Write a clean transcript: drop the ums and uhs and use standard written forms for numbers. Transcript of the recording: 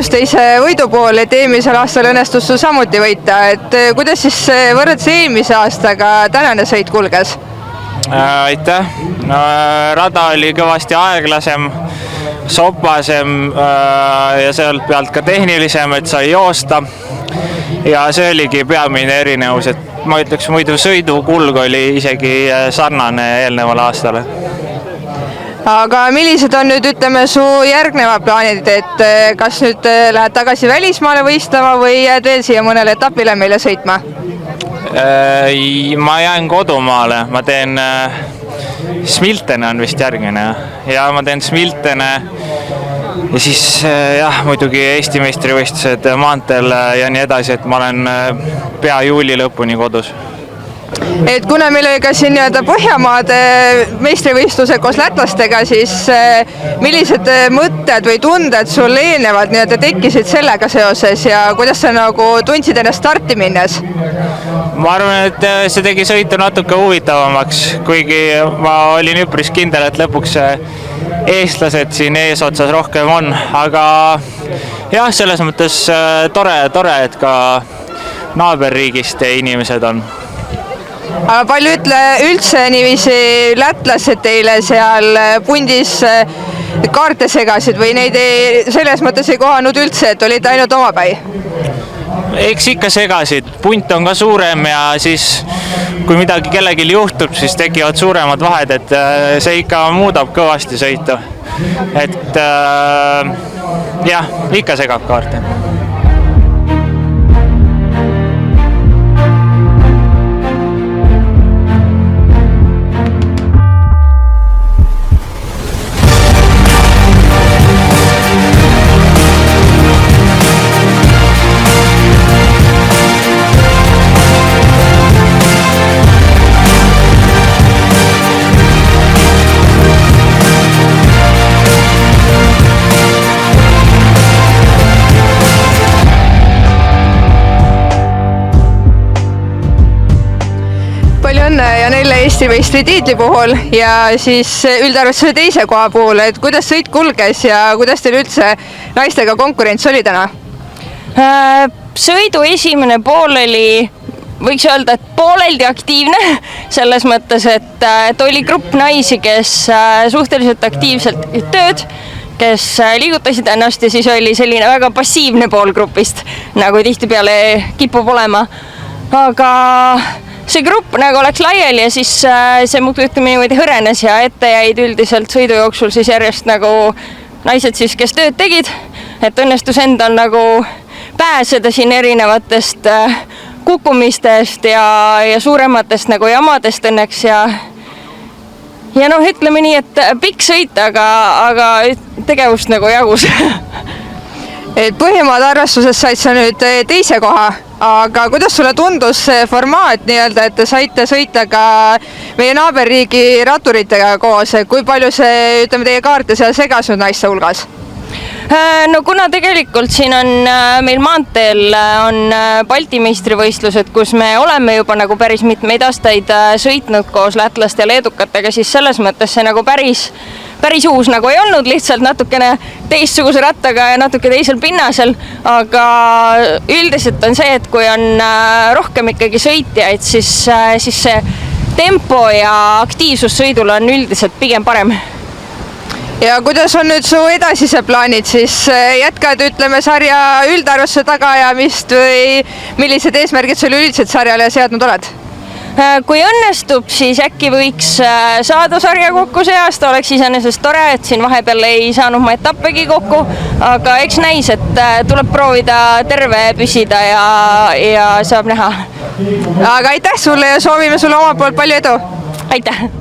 küsimus teise võidu pool, et eelmisel aastal õnnestus sul samuti võita, et kuidas siis võrreldes eelmise aastaga tänane sõit kulges? Aitäh! Rada oli kõvasti aeglasem, sopasem ja sealt pealt ka tehnilisem, et sai joosta. Ja see oligi peamine erinevus, et ma ütleks, muidu sõidukulg oli isegi sarnane eelnevale aastale. Aga millised on nüüd, ütleme, su järgnevad plaanid, et kas nüüd lähed tagasi välismaale võistlema või jääd veel siia mõnele etapile meile sõitma? Ma jään kodumaale, ma teen Smiltene on vist järgmine ja ma teen Smiltene ja siis jah, muidugi Eesti meistrivõistlused maanteel ja nii edasi, et ma olen pea juuli lõpuni kodus. Et kuna meil oli ka siin Põhjamaade meistrivõistlused koos lätlastega, siis millised mõtted või tunded sul eelnevalt tekkisid sellega seoses ja kuidas sa tundsid ennast starti minnes? Ma arvan, et see tegi sõitu natuke huvitavamaks, kuigi ma olin üpris kindel, et lõpuks eestlased siin eesotsas rohkem on, aga jah, selles mõttes tore, et ka naaberriigist inimesed on. Aga palju üldse niiviisi lätlased teile seal pundis kaarte segasid või neid selles mõttes ei kohanud üldse, et olid ainult omapäi? Eks ikka segasid, punt on ka suurem ja siis kui midagi kellelgi juhtub, siis tekivad suuremad vahed, et see ikka muudab kõvasti sõitu. Et jah, ikka segab kaarte. Palju õnne ja neile Eesti meistri tiitli puhul ja siis üldarvestuse teise koha puhul, et kuidas sõit kulges ja kuidas teil üldse naistega konkurents oli täna? Sõidu esimene pool oli, võiks öelda, et pooleldi aktiivne, selles mõttes, et oli grupp naisi, kes suhteliselt aktiivselt tööd, kes liigutasid ennast ja siis oli selline väga passiivne pool grupist, nagu tihtipeale kipub olema. Aga see grupp oleks laiali ja siis see muudkui niimoodi hõrenes ja ette jäid üldiselt sõidu jooksul siis järjest naised siis, kes tööd tegid, et õnnestus endal pääseda siin erinevatest kukkumistest ja suurematest jamadest õnneks ja ütleme nii, et pikk sõit, aga tegevust jagus. Et Põhjamaade arvestuses said sa nüüd teise koha, aga kuidas sulle tundus see formaat et te saite sõita ka meie naaberriigi ratturitega koos, kui palju see, teie kaarte seal segas nüüd naiste hulgas? No kuna tegelikult siin on meil maanteel on Balti meistrivõistlused, kus me oleme juba päris mitmeid aastaid sõitnud koos lätlaste ja leedukatega, siis selles mõttes see päris uus ei olnud, lihtsalt natukene teistsuguse rattaga ja natuke teisel pinnasel, aga üldiselt on see, et kui on rohkem ikkagi sõitjaid, siis see tempo ja aktiivsus sõidul on üldiselt pigem parem. Ja kuidas on nüüd su edasised plaanid, siis jätkad, ütleme, sarja üldarvestuse tagaajamist või millised eesmärgid sul üldiselt sarjale seadnud oled? Kui õnnestub, siis äkki võiks saada sarja kokku see aasta, oleks iseenesest tore, et siin vahepeal ei saanud ma etappegi kokku, aga eks näis, et tuleb proovida terve püsida ja saab näha. Aga aitäh sulle ja soovime sulle omalt poolt palju edu! Aitäh!